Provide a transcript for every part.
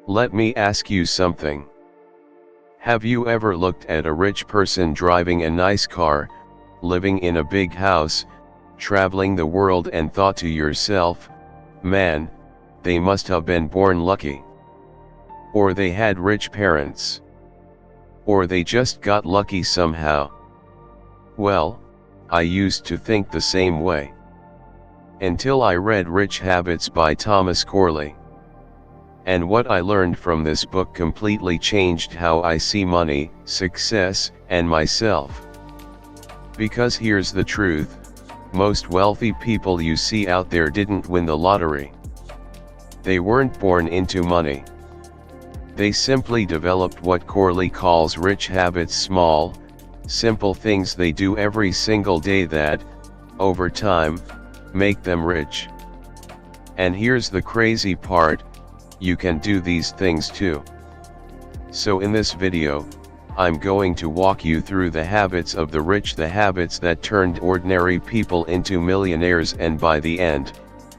Let me ask you something. Have you ever looked at a rich person driving a nice car, living in a big house, traveling the world and thought to yourself, man, they must have been born lucky? Or they had rich parents? Or they just got lucky somehow? Well, I used to think the same way. Until I read Rich Habits by Thomas Corley. And what I learned from this book completely changed how I see money, success, and myself. Because here's the truth, most wealthy people you see out there didn't win the lottery. They weren't born into money. They simply developed what Corley calls rich habits, small, simple things they do every single day that, over time, make them rich. And here's the crazy part, you can do these things too. So in this video, I'm going to walk you through the habits of the rich, the habits that turned ordinary people into millionaires, and by the end,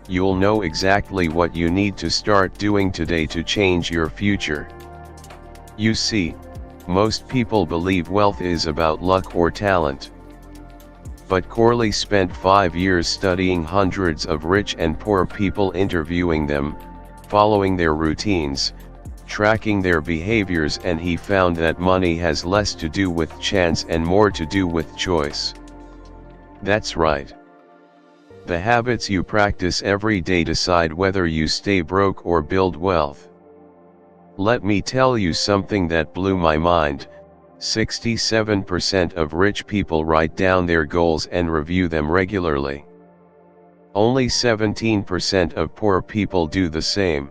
you'll know exactly what you need to start doing today to change your future. You see, most people believe wealth is about luck or talent. But Corley spent 5 years studying hundreds of rich and poor people, interviewing them, following their routines, tracking their behaviors, and he found that money has less to do with chance and more to do with choice. That's right. The habits you practice every day decide whether you stay broke or build wealth. Let me tell you something that blew my mind. 67% of rich people write down their goals and review them regularly. Only 17% of poor people do the same.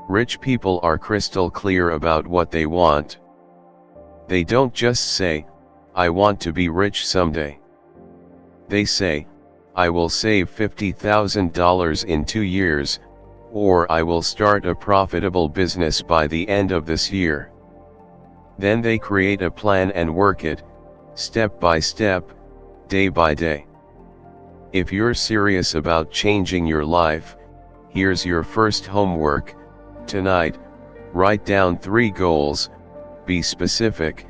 Rich people are crystal clear about what they want. They don't just say, I want to be rich someday. They say, I will save $50,000 in 2 years, or I will start a profitable business by the end of this year. Then they create a plan and work it, step by step, day by day. If you're serious about changing your life, here's your first homework. Tonight, write down 3 goals, be specific,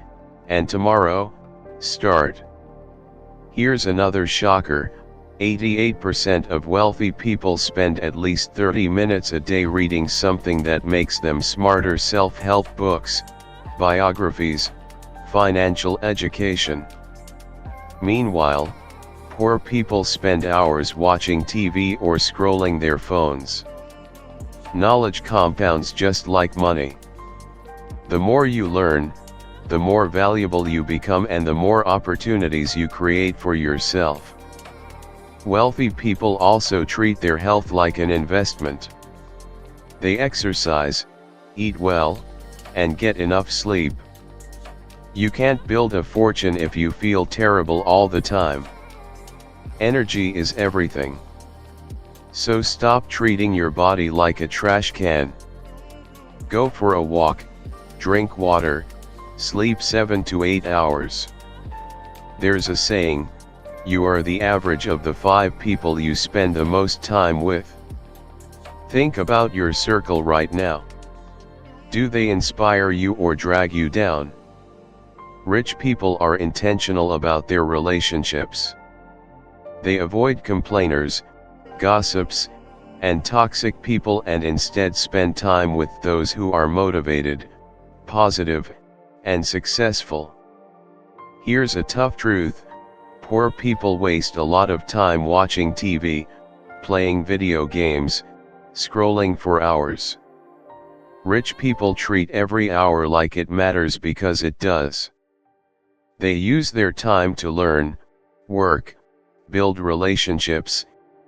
and tomorrow, start. Here's another shocker, 88% of wealthy people spend at least 30 minutes a day reading something that makes them smarter: self-help books, biographies, financial education. Meanwhile, poor people spend hours watching TV or scrolling their phones. Knowledge compounds just like money. The more you learn, the more valuable you become and the more opportunities you create for yourself. Wealthy people also treat their health like an investment. They exercise, eat well, and get enough sleep. You can't build a fortune if you feel terrible all the time. Energy is everything. So stop treating your body like a trash can. Go for a walk, drink water, sleep 7 to 8 hours. There's a saying, you are the average of the 5 people you spend the most time with. Think about your circle right now. Do they inspire you or drag you down? Rich people are intentional about their relationships. They avoid complainers, gossips, and toxic people and instead spend time with those who are motivated, positive, and successful. Here's a tough truth, poor people waste a lot of time watching TV, playing video games, scrolling for hours. Rich people treat every hour like it matters because it does. They use their time to learn, work, build relationships,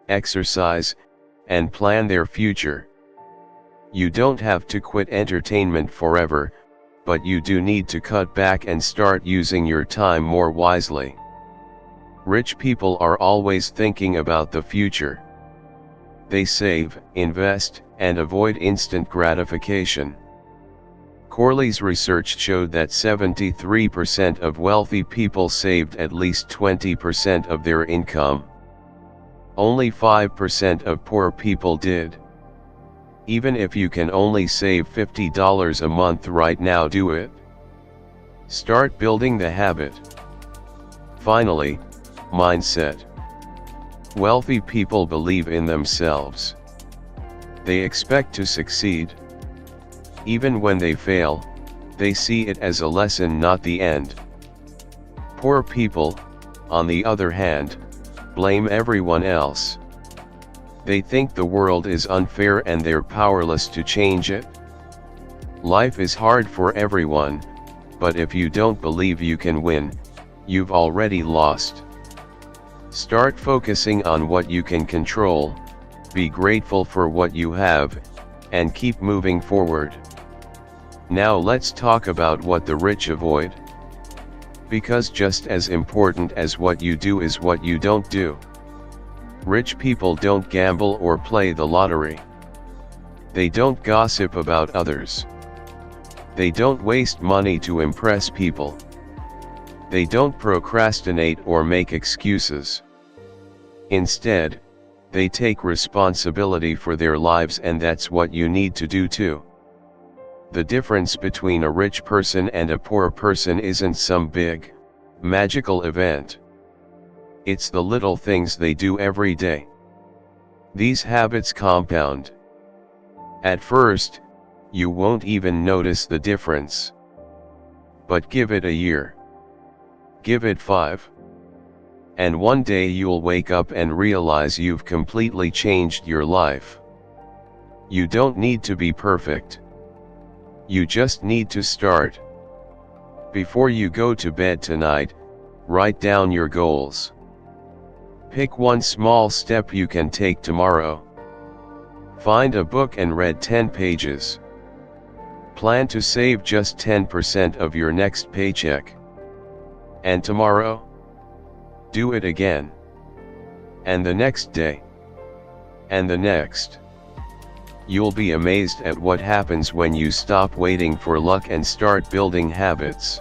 exercise, and plan their future. You don't have to quit entertainment forever, but you do need to cut back and start using your time more wisely. Rich people are always thinking about the future. They save, invest, and avoid instant gratification. Corley's research showed that 73% of wealthy people saved at least 20% of their income. Only 5% of poor people did. Even if you can only save $50 a month right now, do it. Start building the habit. Finally, mindset. Wealthy people believe in themselves. They expect to succeed. Even when they fail, they see it as a lesson, not the end. Poor people, on the other hand, blame everyone else. They think the world is unfair and they're powerless to change it. Life is hard for everyone, but if you don't believe you can win, you've already lost. Start focusing on what you can control, be grateful for what you have, and keep moving forward. Now let's talk about what the rich avoid. Because just as important as what you do is what you don't do. Rich people don't gamble or play the lottery. They don't gossip about others. They don't waste money to impress people. They don't procrastinate or make excuses. Instead, they take responsibility for their lives, and that's what you need to do too. The difference between a rich person and a poor person isn't some big, magical event. It's the little things they do every day. These habits compound. At first, you won't even notice the difference. But give it a year. Give it 5. And one day you'll wake up and realize you've completely changed your life. You don't need to be perfect. You just need to start. Before you go to bed tonight, write down your goals. Pick one small step you can take tomorrow. Find a book and read 10 pages. Plan to save just 10% of your next paycheck. And tomorrow? Do it again. And the next day. And the next. You'll be amazed at what happens when you stop waiting for luck and start building habits.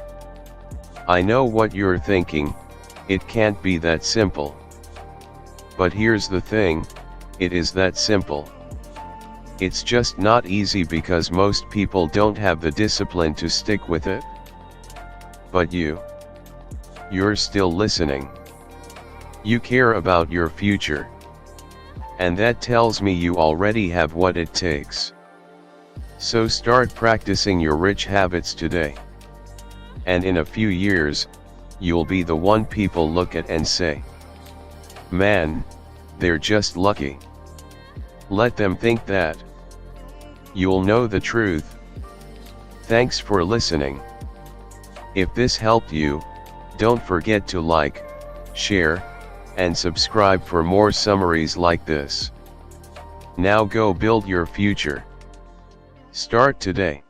I know what you're thinking, it can't be that simple. But here's the thing, it is that simple. It's just not easy because most people don't have the discipline to stick with it. But you're still listening. You care about your future. And that tells me you already have what it takes. So start practicing your rich habits today. And in a few years, you'll be the one people look at and say, "Man, they're just lucky." Let them think that. You'll know the truth. Thanks for listening. If this helped you, don't forget to like, share, and subscribe for more summaries like this. Now go build your future. Start today.